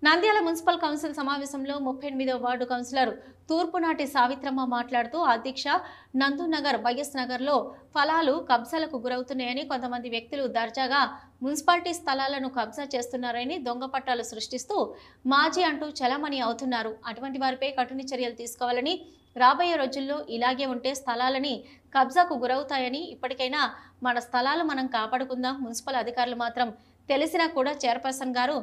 Nandyal municipal council సమావేశంలో 38వ ward councillor తూర్పునాటి Savitramma మాట్లాడుతూ అధ్యక్ష నందునగర్ వైఎస్ నగర్లో ఫలాలు కబ్జాలకు గురవుతున్నాయని కొంతమంది వ్యక్తులు దర్జాగా మున్సిపాలిటీ స్థలాలను కబ్జా చేస్తున్నారని దొంగ పట్టాలు సృష్టిస్తూ మాజీ అంటూ చలమణి అవుతున్నారు. అటువంటి వారిపై కఠిన చర్యలు తీసుకోవాలని, రాబోయే రోజుల్లో ఇలాగే ఉంటే స్థలాలని కబ్జాకు గురవుతాయని, ఇప్పటికైనా మన స్థలాలు మనం కాపాడుకుందాం. మున్సిపల్ అధికారులు మాత్రం తెలిసినా కూడా చైర్పర్సన్ గారు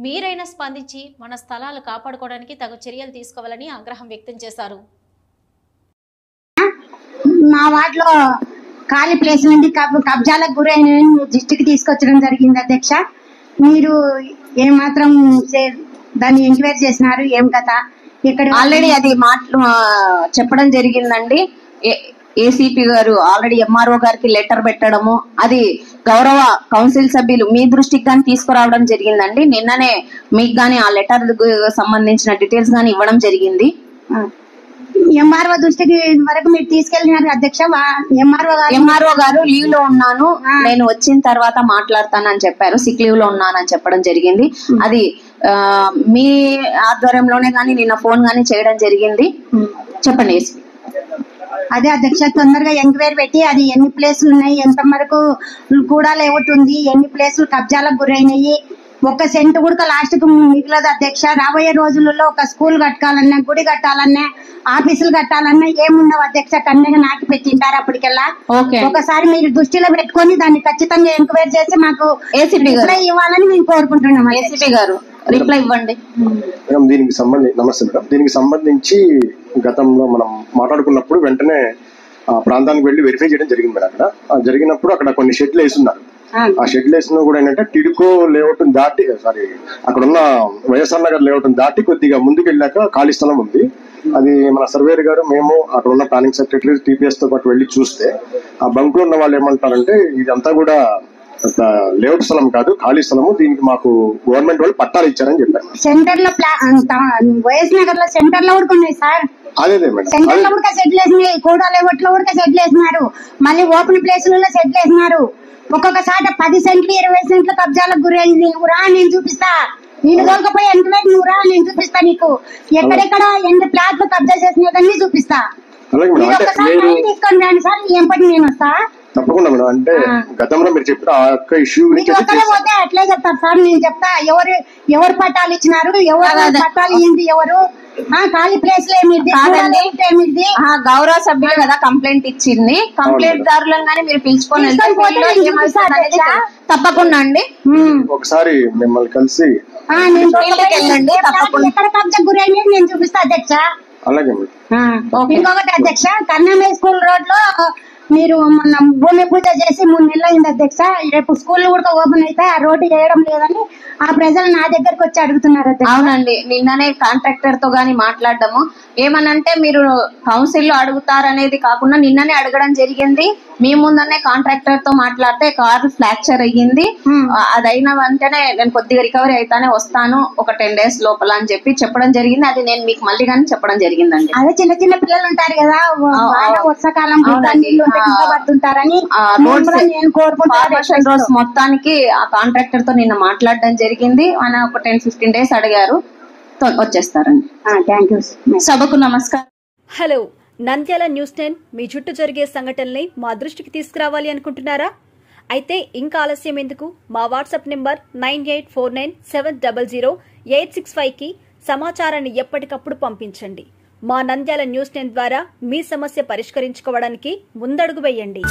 మీరైనా స్పందించి మన స్థలాలు కాపాడుకోవడానికి తగు చర్యలు తీసుకోవాలని ఆగ్రహం వ్యక్తం చేశారు. మా వార్డులో ఖాళీ ప్లేస్ నుండి కబ్జాలకు గురైన దృష్టికి తీసుకొచ్చడం జరిగింది అధ్యక్ష. మీరు ఏమాత్రం దాన్ని ఎంక్వైరీ చేసినారు? ఏం కథ? ఇక్కడ ఆల్రెడీ అది చెప్పడం జరిగిందండి. ఏసీపీ గారు ఆల్రెడీ ఎంఆర్ఓ గారికి లెటర్ పెట్టడము, అది గౌరవ కౌన్సిల్ సభ్యులు మీ దృష్టికి గానీ తీసుకురావడం జరిగిందండి. నిన్ననే మీకు గానీ ఆ లెటర్ సంబంధించిన డీటెయిల్స్ గానీ ఇవ్వడం జరిగింది. ఎంఆర్ఓ దృష్టికి వరకు మీరు తీసుకెళ్ళినారు అధ్యక్ష. ఎంఆర్ఓ గారు లీవ్ లో ఉన్నాను, నేను వచ్చిన తర్వాత మాట్లాడతానని చెప్పారు. సిక్ లీవ్ లో ఉన్నానని చెప్పడం జరిగింది. అది మీ ఆధ్వర్యంలోనే గానీ నిన్న ఫోన్ గానీ చేయడం జరిగింది. చెప్పండి. అదే అధ్యక్ష, తొందరగా ఎంక్వైరీ పెట్టి అది ఎన్ని ప్లేసులు ఉన్నాయి, ఎంత వరకు కూడా లేవుతుంది, ఎన్ని ప్లేసులు కబ్జాలకు గురైనాయి, ఒక్క సెంటు కూడా లాస్ట్ కు మిగలదు అధ్యక్ష. రాబోయే రోజులలో ఒక స్కూల్ కట్టాలన్నా, గుడి కట్టాలన్నా, ఆఫీసులు కట్టాలన్నా ఏముండవు అధ్యక్ష. కన్నెగా నాకి పెట్టింటారు అప్పటికెల్లా. ఒకసారి మీరు దృష్టిలో పెట్టుకొని దాన్ని ఖచ్చితంగా ఎంక్వైరీ చేసి మాకు ఏసీపీ ఇవ్వాలని మేము కోరుకుంటున్నాం. ఏసీపీ గారు రిప్లై ఇవ్వండి. దీనికి సంబంధించి గతంలో మనం మాట్లాడుకున్నప్పుడు వెంటనే ఆ ప్రాంతానికి వెళ్ళి వెరిఫై చేయడం జరిగింది మేడం. అక్కడ జరిగినప్పుడు అక్కడ కొన్ని షెడ్లు వేస్తున్నారు. ఆ షెడ్లు వేసిన కూడా ఏంటంటే టిడ్కో లేఅవుట్ దాటి అక్కడ ఉన్న వైఎస్ఆర్ నగర్ లేఅవుట్ దాటి కొద్దిగా ముందుకు వెళ్ళాక ఖాళీ స్థలం ఉంది. అది మన సర్వేయర్ గారు మేము అక్కడ ఉన్న ప్లానింగ్ సెక్రటరీ టీపీఎస్ తో పాటు వెళ్ళి చూస్తే ఆ బంక్ లో ఉన్న వాళ్ళు ఏమంటారంటే ఇదంతా కూడా లేఅవుట్ స్థలం కాదు, ఖాళీ స్థలము, దీనికి మాకు గవర్నమెంట్ వాళ్ళు పట్టాలు ఇచ్చారని చెప్పారు. సెంటర్ లో వైఎస్ నగర్ లో సెంటర్ లో కూడా ఉన్నాయి సార్. అదే మేడం, సెంటర్ లో కూడా సెటిల్ వేసినాయి, కూడా లేఅవుట్ లో కూడా సెటిల్ వేసినారు, మళ్ళీ ఓపెన్ ప్లేసులలో సెటిల్ వేసినారు. ఒక్కొక్కసారి 10 సెంట్లు 20 సెంట్లు కబ్జాలకు గురైంది. నువ్వు రా, నేను చూపిస్తా. నేను దొరకపోయి ఎంక్వైరీ నువ్వు రా, నేను చూపిస్తా నీకు. ఎక్కడెక్కడ ఎన్ని ప్లాట్లు కబ్జా చేసినదన్నీ చూపిస్తా. తీసుకొని రాండి సార్, ఏం పని నేను వస్తా. తప్పకుండా మేడం. అంటే గతంలో మీరు చెప్పిన ఆ యొక్క ఇష్యూ పోతే అట్లే చెప్తారు సార్. నేను చెప్తా ఎవరు పట్టాలు ఇచ్చినారు, ఎవరు పట్టాలు ఇయ్యింది, ఎవరు ఖాళీ ప్లేస్ ఏమిది. గౌరవ సభ్యులు కదా కంప్లైంట్ ఇచ్చింది. కంప్లైంట్ దారులంగానే మీరు పిలుచుకొని తప్పకుండా అండి. ఒకసారి మిమ్మల్ని కలిసి ఎక్కడ కబ్జా గురైంది నేను చూపిస్తా అధ్యక్ష. అలాగే. ఇంకొకటి అధ్యక్ష, కన్నమే స్కూల్ రోడ్ లో మీరు మొన్న భూమి పూజ చేసి 3 నెలలు అయింది అధ్యక్ష. రేపు స్కూల్ కూడా ఓపెన్ అయితే ఆ రోడ్డు చేయడం లేదని ఆ ప్రజలు నా దగ్గరకు వచ్చి అడుగుతున్నారు అధ్యక్ష. అవునండి, నిన్ననే కాంట్రాక్టర్ తో గానీ మాట్లాడము. ఏమనంటే మీరు కౌన్సిల్ లో అడుగుతారనేది కాకుండా నిన్ననే అడగడం జరిగింది. మీ ముందనే కాంట్రాక్టర్ తో మాట్లాడితే కారు ఫ్రాక్చర్ అయ్యింది. అదైన వెంటనే నేను కొద్దిగా రికవరీ అయితేనే వస్తాను ఒక 10 days లోపల అని చెప్పడం జరిగింది. అది నేను మీకు మళ్ళీ కానీ చెప్పడం జరిగిందండి. అదే చిన్న చిన్న పిల్లలు ఉంటారు కదా, వర్షాకాలం పడుతుంటారని రోజు మొత్తానికి ఆ కాంట్రాక్టర్ తో నిన్న మాట్లాడడం జరిగింది. ఆయన ఒక 10-15 days అడిగారు, వచ్చేస్తారండి. సభకు నమస్కారం. హలో, నంద్యాల న్యూస్ 10 మీ చుట్టూ జరిగే సంఘటనల్ని మా దృష్టికి తీసుకురావాలి అనుకుంటున్నారా? అయితే ఇంకా ఆలస్యం ఎందుకు? మా వాట్సాప్ నెంబర్ 9849700865కి సమాచారాన్ని ఎప్పటికప్పుడు పంపించండి. మా నంద్యాల న్యూస్ 10 ద్వారా మీ సమస్య పరిష్కరించుకోవడానికి ముందడుగు వేయండి.